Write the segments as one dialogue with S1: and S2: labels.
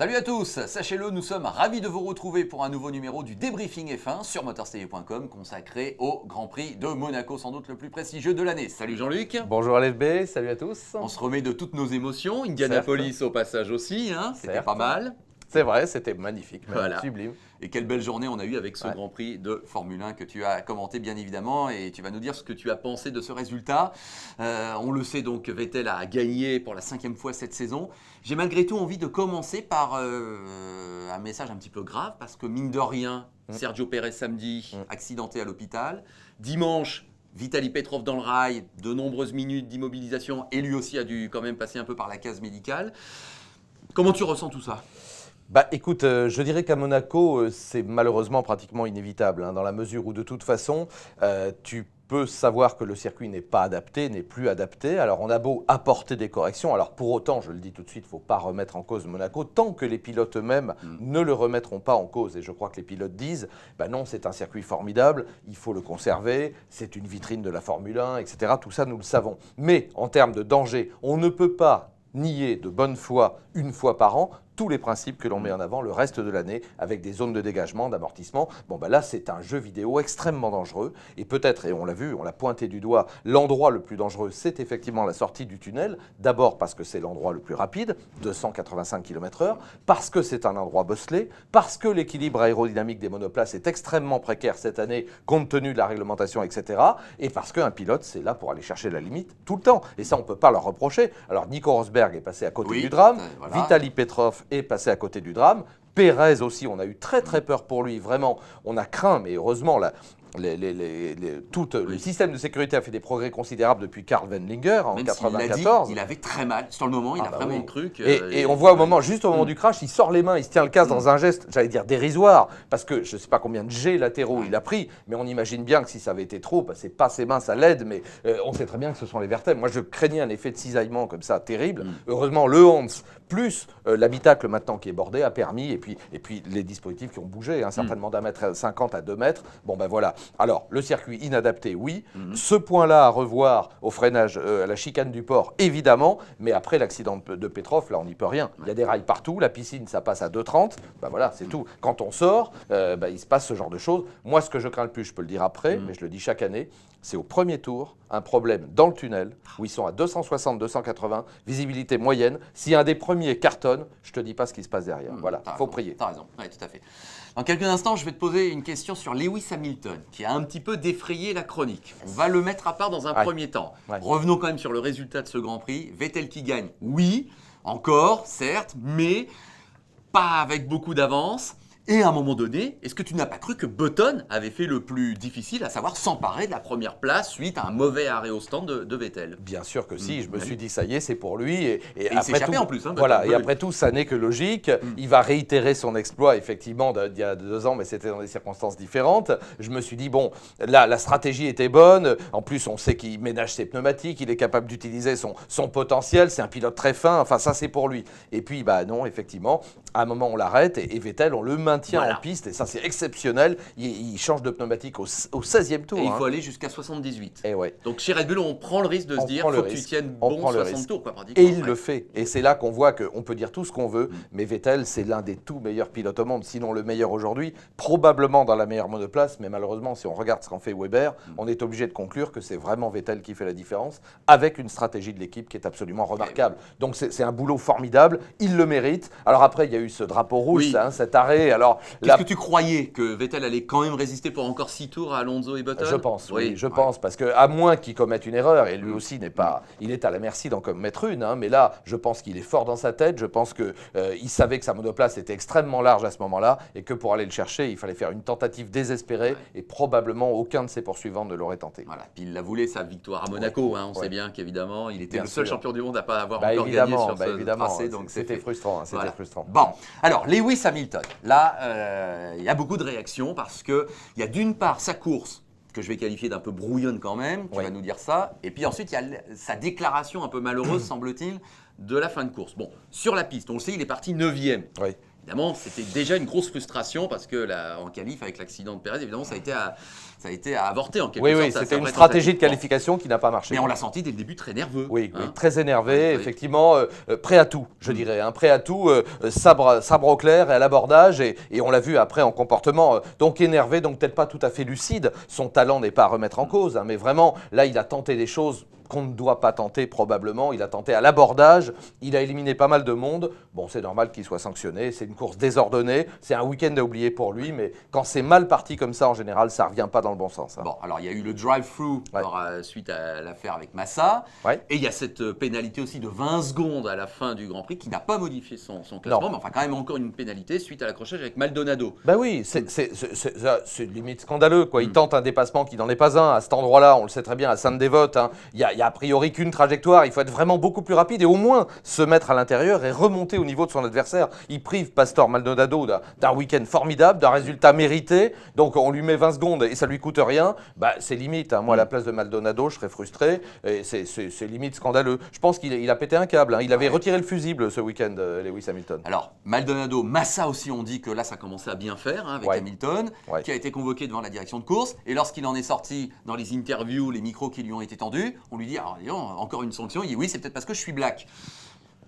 S1: Salut à tous, sachez-le, nous sommes ravis de vous retrouver pour un nouveau numéro du débriefing F1 sur motorstv.com consacré au Grand Prix de Monaco, sans doute le plus prestigieux de l'année. Salut Jean-Luc.
S2: Bonjour LFB, salut à tous.
S1: On se remet de toutes nos émotions, Indianapolis au passage aussi, c'était
S2: Certes.
S1: pas mal.
S2: C'est vrai, c'était magnifique,
S1: Voilà.
S2: sublime.
S1: Et quelle belle journée on a eu avec ce Grand Prix de Formule 1 que tu as commenté bien évidemment, et tu vas nous dire ce que tu as pensé de ce résultat. On le sait donc, Vettel a gagné pour la 5e fois cette saison. J'ai malgré tout envie de commencer par un message un petit peu grave, parce que mine de rien, Sergio Pérez samedi, accidenté à l'hôpital. Dimanche, Vitaly Petrov dans le rail, de nombreuses minutes d'immobilisation, et lui aussi a dû quand même passer un peu par la case médicale. Comment tu ressens tout ça ?
S2: Bah écoute, je dirais qu'à Monaco, c'est malheureusement pratiquement inévitable, dans la mesure où de toute façon, tu peux savoir que le circuit n'est pas adapté, n'est plus adapté. Alors on a beau apporter des corrections, alors pour autant, je le dis tout de suite, il ne faut pas remettre en cause Monaco, tant que les pilotes eux-mêmes ne le remettront pas en cause. Et je crois que les pilotes disent, non, c'est un circuit formidable, il faut le conserver, c'est une vitrine de la Formule 1, etc. Tout ça, nous le savons. Mais en termes de danger, on ne peut pas nier de bonne foi, une fois par an, tous les principes que l'on met en avant le reste de l'année avec des zones de dégagement, d'amortissement. Là, c'est un jeu vidéo extrêmement dangereux. Et peut-être, et on l'a vu, on l'a pointé du doigt, l'endroit le plus dangereux, c'est effectivement la sortie du tunnel. D'abord parce que c'est l'endroit le plus rapide, 285 km/h, parce que c'est un endroit bosselé, parce que l'équilibre aérodynamique des monoplaces est extrêmement précaire cette année, compte tenu de la réglementation, etc. Et parce qu'un pilote, c'est là pour aller chercher la limite tout le temps. Et ça, on ne peut pas leur reprocher. Alors, Nico Rosberg est passé à côté du drame, voilà. Vitaly Petrov est passé à côté du drame. Pérez aussi, on a eu très peur pour lui, vraiment. On a craint, mais heureusement, le système de sécurité a fait des progrès considérables depuis Karl Wendlinger en 1994.
S1: Il avait très mal. Sur le moment, il a vraiment cru que...
S2: Et on voit juste au moment du crash, il sort les mains, il se tient le casque dans un geste, j'allais dire dérisoire, parce que je ne sais pas combien de jets latéraux il a pris, mais on imagine bien que si ça avait été trop, c'est pas ses mains, ça l'aide, mais on sait très bien que ce sont les vertèbres. Moi, je craignais un effet de cisaillement comme ça, terrible. Heureusement, le Hans, plus l'habitacle maintenant qui est bordé, a permis, et puis les dispositifs qui ont bougé, certainement d'1,50 m à 2 mètres. Voilà. Alors, le circuit inadapté, oui. Ce point-là à revoir au freinage, à la chicane du port, évidemment. Mais après l'accident de Petrov, là, on n'y peut rien. Il y a des rails partout. La piscine, ça passe à 2,30. Voilà, c'est tout. Quand on sort, il se passe ce genre de choses. Moi, ce que je crains le plus, je peux le dire après, mais je le dis chaque année, c'est au premier tour, un problème dans le tunnel, où ils sont à 260, 280, visibilité moyenne. Si un des premiers cartonne, je te dis pas ce qui se passe derrière. Voilà, il faut prier.
S1: T'as raison, oui, tout à fait. Dans quelques instants, je vais te poser une question sur Lewis Hamilton, qui a un petit peu défrayé la chronique. On va le mettre à part dans un premier temps. Revenons quand même sur le résultat de ce Grand Prix. Vettel qui gagne, oui, encore, certes, mais pas avec beaucoup d'avance. Et à un moment donné, est-ce que tu n'as pas cru que Button avait fait le plus difficile, à savoir s'emparer de la première place suite à un mauvais arrêt au stand de Vettel ?
S2: Bien sûr que si, je me suis dit ça y est, c'est pour lui. Et
S1: il s'est échappé en plus.
S2: Voilà, et après tout, ça n'est que logique. Il va réitérer son exploit, effectivement, d'il y a 2 ans, mais c'était dans des circonstances différentes. Je me suis dit, là, la stratégie était bonne. En plus, on sait qu'il ménage ses pneumatiques, il est capable d'utiliser son potentiel. C'est un pilote très fin, enfin, ça, c'est pour lui. Et puis, non, effectivement, à un moment, on l'arrête et Vettel, on le maintient en piste, et ça c'est exceptionnel. Il change de pneumatique au 16e tour.
S1: Et il faut aller jusqu'à 78.
S2: Et
S1: Donc chez Red Bull, on prend le risque de se dire qu'il faut que tu tiennes bon 60 tours.
S2: Et il le fait. Et c'est là qu'on voit qu'on peut dire tout ce qu'on veut, mais Vettel, c'est l'un des tout meilleurs pilotes au monde, sinon le meilleur aujourd'hui, probablement dans la meilleure monoplace, mais malheureusement, si on regarde ce qu'en fait Weber, on est obligé de conclure que c'est vraiment Vettel qui fait la différence, avec une stratégie de l'équipe qui est absolument remarquable. Donc c'est un boulot formidable, il le mérite. Alors après, il y a eu ce drapeau rouge, cet arrêt. Alors,
S1: est-ce que tu croyais que Vettel allait quand même résister pour encore 6 tours à Alonso et Button ?
S2: Je pense, je pense, parce qu'à moins qu'il commette une erreur, et lui aussi n'est pas, il est à la merci d'en commettre une, mais là, je pense qu'il est fort dans sa tête, je pense qu'il savait que sa monoplace était extrêmement large à ce moment-là, et que pour aller le chercher, il fallait faire une tentative désespérée, et probablement aucun de ses poursuivants ne l'aurait tenté.
S1: Voilà, puis il la voulait, sa victoire à Monaco, on sait bien qu'évidemment, il était le seul champion du monde à ne pas avoir encore gagné sur ce tracé. Donc
S2: c'était frustrant, c'était frustrant.
S1: Bon, alors, Lewis Hamilton, là, il y a beaucoup de réactions parce qu'il y a d'une part sa course, que je vais qualifier d'un peu brouillonne quand même, tu vas nous dire ça, et puis ensuite il y a sa déclaration un peu malheureuse, semble-t-il, de la fin de course. Bon, sur la piste, on le sait, il est parti 9e. évidemment, c'était déjà une grosse frustration parce que en qualif, avec l'accident de Pérez, évidemment, ça a été à avorter en quelque sorte.
S2: Oui, c'était une stratégie de qualification qui n'a pas marché.
S1: Mais on l'a senti dès le début très nerveux.
S2: Oui, très énervé, effectivement, prêt à tout, je dirais. Prêt à tout, sabre au clair et à l'abordage. Et on l'a vu après en comportement. Donc énervé, donc peut-être pas tout à fait lucide. Son talent n'est pas à remettre en cause. Mais vraiment, là, il a tenté des choses qu'on ne doit pas tenter probablement. Il a tenté à l'abordage, il a éliminé pas mal de monde. Bon, c'est normal qu'il soit sanctionné, c'est une course désordonnée, c'est un week-end à oublier pour lui, mais quand c'est mal parti comme ça, en général, ça ne revient pas dans le bon sens.
S1: Bon, alors il y a eu le drive-through suite à l'affaire avec Massa, et il y a cette pénalité aussi de 20 secondes à la fin du Grand Prix qui n'a pas modifié son classement, mais enfin quand même encore une pénalité suite à l'accrochage avec Maldonado.
S2: Ben oui, c'est limite scandaleux, quoi. Il tente un dépassement qui n'en est pas un. À cet endroit-là, on le sait très bien, à Sainte-Dévote, il y a a priori qu'une trajectoire, il faut être vraiment beaucoup plus rapide et au moins se mettre à l'intérieur et remonter au niveau de son adversaire. Il prive Pastor Maldonado d'un week-end formidable, d'un résultat mérité, donc on lui met 20 secondes et ça lui coûte rien, bah, c'est limite. Moi, à la place de Maldonado, je serais frustré et c'est limite scandaleux. Je pense qu'il a pété un câble. Il avait retiré le fusible ce week-end, Lewis Hamilton.
S1: Alors, Maldonado, Massa aussi, on dit que là, ça commençait à bien faire avec Hamilton, qui a été convoqué devant la direction de course. Et lorsqu'il en est sorti dans les interviews, les micros qui lui ont été tendus, on lui dit alors, encore une sanction. Il dit oui, c'est peut-être parce que je suis black.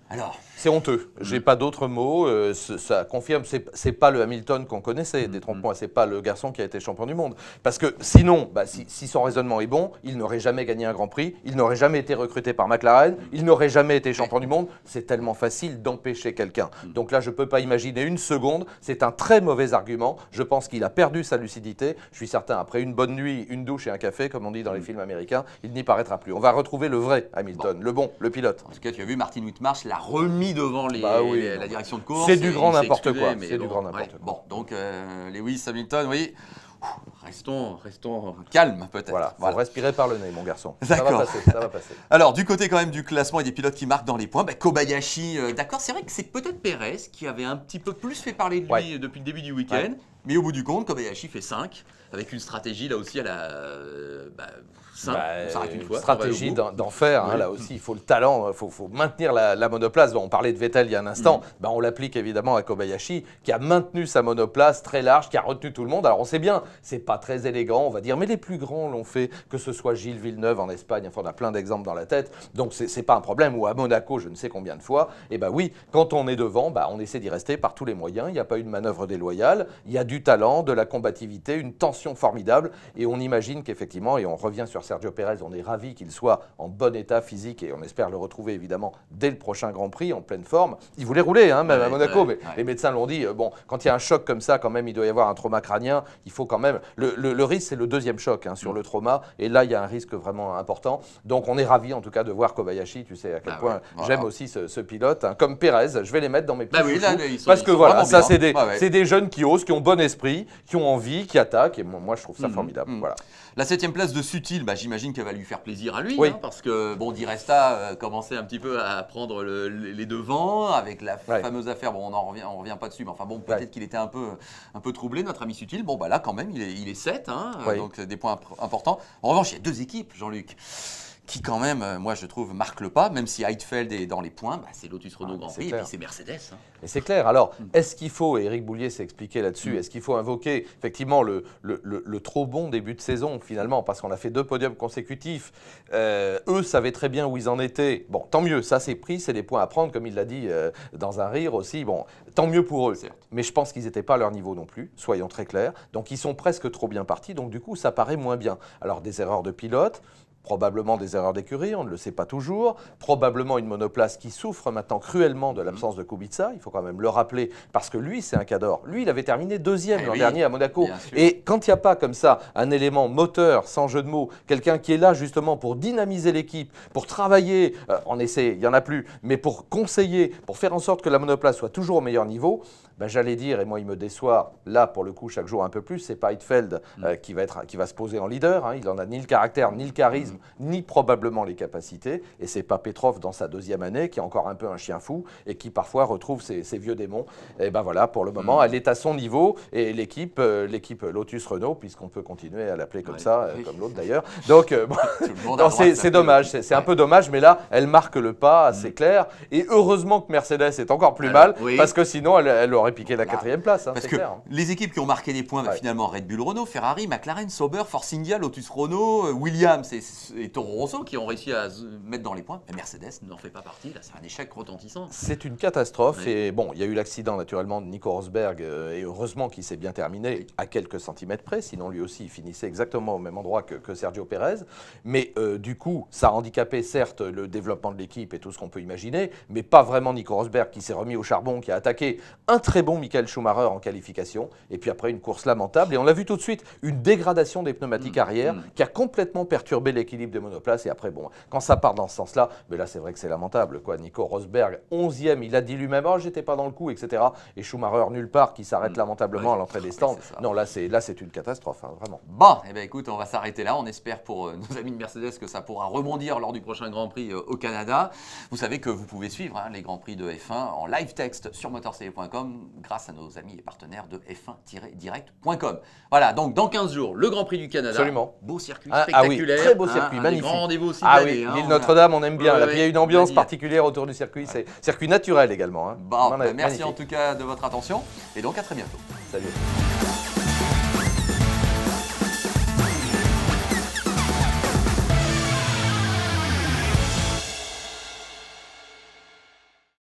S1: Alors,
S2: c'est honteux. J'ai pas d'autres mots. Ça confirme, c'est pas le Hamilton qu'on connaissait. Détrompons, c'est pas le garçon qui a été champion du monde. Parce que sinon, si son raisonnement est bon, il n'aurait jamais gagné un Grand Prix, il n'aurait jamais été recruté par McLaren, il n'aurait jamais été champion du monde. C'est tellement facile d'empêcher quelqu'un. Donc là, je peux pas imaginer une seconde. C'est un très mauvais argument. Je pense qu'il a perdu sa lucidité. Je suis certain, après une bonne nuit, une douche et un café, comme on dit dans les films américains, il n'y paraîtra plus. On va retrouver le vrai Hamilton, le pilote.
S1: En tout cas, tu as vu Martin Whitmarsh l'a remis devant la direction de course.
S2: C'est du grand n'importe quoi. C'est du grand n'importe quoi.
S1: Bon, donc Lewis Hamilton, oui. Restons calmes peut-être.
S2: Voilà, faut respirer par le nez, mon garçon.
S1: D'accord.
S2: Ça va passer.
S1: Alors, du côté quand même du classement et des pilotes qui marquent dans les points, Kobayashi, d'accord, c'est vrai que c'est peut-être Pérez qui avait un petit peu plus fait parler de lui depuis le début du week-end, mais au bout du compte, Kobayashi fait 5, avec une stratégie là aussi à la... on s'arrête une fois.
S2: Stratégie d'enfer, là aussi, il faut le talent, il faut maintenir la monoplace. On parlait de Vettel il y a un instant, on l'applique évidemment à Kobayashi, qui a maintenu sa monoplace très large, qui a retenu tout le monde. Alors on sait bien, c'est pas très élégant, on va dire, mais les plus grands l'ont fait, que ce soit Gilles Villeneuve en Espagne, enfin on a plein d'exemples dans la tête, donc c'est pas un problème, ou à Monaco, je ne sais combien de fois, et oui, quand on est devant, on essaie d'y rester par tous les moyens, il n'y a pas eu de manœuvre déloyale, il y a du talent, de la combativité, une tension formidable, et on imagine qu'effectivement, et on revient sur Sergio Pérez, on est ravi qu'il soit en bon état physique, et on espère le retrouver évidemment dès le prochain Grand Prix, en pleine forme. Il voulait rouler, même à Monaco, mais les médecins l'ont dit, quand il y a un choc comme ça, quand même, il doit y avoir un trauma crânien, il faut quand même... Le risque, c'est le deuxième choc sur le trauma, et là, il y a un risque vraiment important. Donc, on est ravis, en tout cas, de voir Kobayashi. Tu sais à quel point j'aime aussi ce pilote, comme Pérez. Je vais les mettre dans mes petits chouchous, parce que voilà, ça, c'est des jeunes qui osent, qui ont bon esprit, qui ont envie, qui attaquent, et moi, je trouve ça formidable. Voilà.
S1: La 7e place de Sutil, j'imagine qu'elle va lui faire plaisir à lui, parce que Di Resta commençait un petit peu à prendre les devants avec la fameuse affaire. On revient pas dessus, mais enfin peut-être qu'il était un peu troublé, notre ami Sutil. Là quand même, il est 7, donc des points importants. En revanche, il y a deux équipes, Jean-Luc, qui quand même, moi je trouve, marquent le pas, même si Heidfeld est dans les points, c'est Lotus Renault Grand Prix et puis c'est Mercedes.
S2: Et c'est clair. Alors, est-ce qu'il faut, et Éric Boulier s'est expliqué là-dessus, est-ce qu'il faut invoquer effectivement le trop bon début de saison finalement, parce qu'on a fait 2 podiums consécutifs. Eux savaient très bien où ils en étaient. Bon, tant mieux, ça c'est pris, c'est des points à prendre, comme il l'a dit dans un rire aussi. Bon, tant mieux pour eux.
S1: Certes.
S2: Mais je pense qu'ils n'étaient pas à leur niveau non plus, soyons très clairs. Donc ils sont presque trop bien partis, donc du coup ça paraît moins bien. Alors des erreurs de pilote, probablement des erreurs d'écurie, on ne le sait pas toujours. Probablement une monoplace qui souffre maintenant cruellement de l'absence de Kubica. Il faut quand même le rappeler, parce que lui, c'est un cador. Lui, il avait terminé 2e l'an dernier à Monaco. Et quand il n'y a pas comme ça un élément moteur, sans jeu de mots, quelqu'un qui est là justement pour dynamiser l'équipe, pour travailler, en essai, il n'y en a plus, mais pour conseiller, pour faire en sorte que la monoplace soit toujours au meilleur niveau, j'allais dire, et moi il me déçoit, là pour le coup chaque jour un peu plus, c'est pas Heidfeld qui va se poser en leader, il n'en a ni le caractère, ni le charisme, ni probablement les capacités, et c'est pas Petrov dans sa 2e année qui est encore un peu un chien fou et qui parfois retrouve ses vieux démons. Et voilà, pour le moment elle est à son niveau, et l'équipe Lotus Renault, puisqu'on peut continuer à l'appeler comme ça, comme l'autre d'ailleurs, donc c'est dommage, c'est un peu dommage, mais là elle marque le pas, c'est clair, et heureusement que Mercedes est encore plus mal, parce que sinon elle aurait piqué la 4e place,
S1: Parce
S2: c'est
S1: que
S2: clair.
S1: les équipes qui ont marqué des points,
S2: Ouais.
S1: finalement, Red Bull Renault, Ferrari, McLaren, Sauber, Force India, Lotus Renault, Williams et Toro Rosso qui ont réussi à se mettre dans les points. Mais Mercedes n'en fait pas partie. Là, c'est un échec retentissant.
S2: C'est une catastrophe.
S1: Oui.
S2: Et bon, il y a eu l'accident naturellement de Nico Rosberg et heureusement qu'il s'est bien terminé à quelques centimètres près. Sinon, lui aussi, il finissait exactement au même endroit que Sergio Pérez. Mais du coup, ça a handicapé certes le développement de l'équipe et tout ce qu'on peut imaginer, mais pas vraiment Nico Rosberg qui s'est remis au charbon, qui a attaqué un très bon Michael Schumacher en qualification. Et puis après, une course lamentable. Et on l'a vu tout de suite, une dégradation des pneumatiques arrière qui a complètement perturbé l'équilibre des monoplaces. Et après, bon, quand ça part dans ce sens-là, mais là, c'est vrai que c'est lamentable, quoi. Nico Rosberg, 11e, il a dit lui-même, oh, j'étais pas dans le coup, etc. Et Schumacher, nulle part, qui s'arrête lamentablement à l'entrée des stands.
S1: c'est ça.
S2: Non, là, c'est une catastrophe, hein, vraiment.
S1: Bon, eh ben écoute, on va s'arrêter là. On espère pour nos amis de Mercedes que ça pourra rebondir lors du prochain Grand Prix au Canada. Vous savez que vous pouvez suivre les Grands Prix de F1 en live texte sur motorcb.com grâce à nos amis et partenaires de f1-direct.com. Voilà, donc dans 15 jours, le Grand Prix du Canada.
S2: Absolument.
S1: Beau circuit
S2: Ah oui,
S1: spectaculaire.
S2: très beau circuit,
S1: un
S2: magnifique.
S1: Des grands rendez-vous aussi
S2: Ah
S1: de
S2: oui,
S1: l'année,
S2: l'île
S1: on a-
S2: Notre-Dame, on aime bien.
S1: Ouais,
S2: Là. Puis il y a une ambiance
S1: ouais.
S2: particulière autour du circuit. C'est circuit naturel également. Hein.
S1: Bon,
S2: Non,
S1: merci
S2: magnifique.
S1: en tout cas de votre attention et donc à très bientôt.
S2: Salut.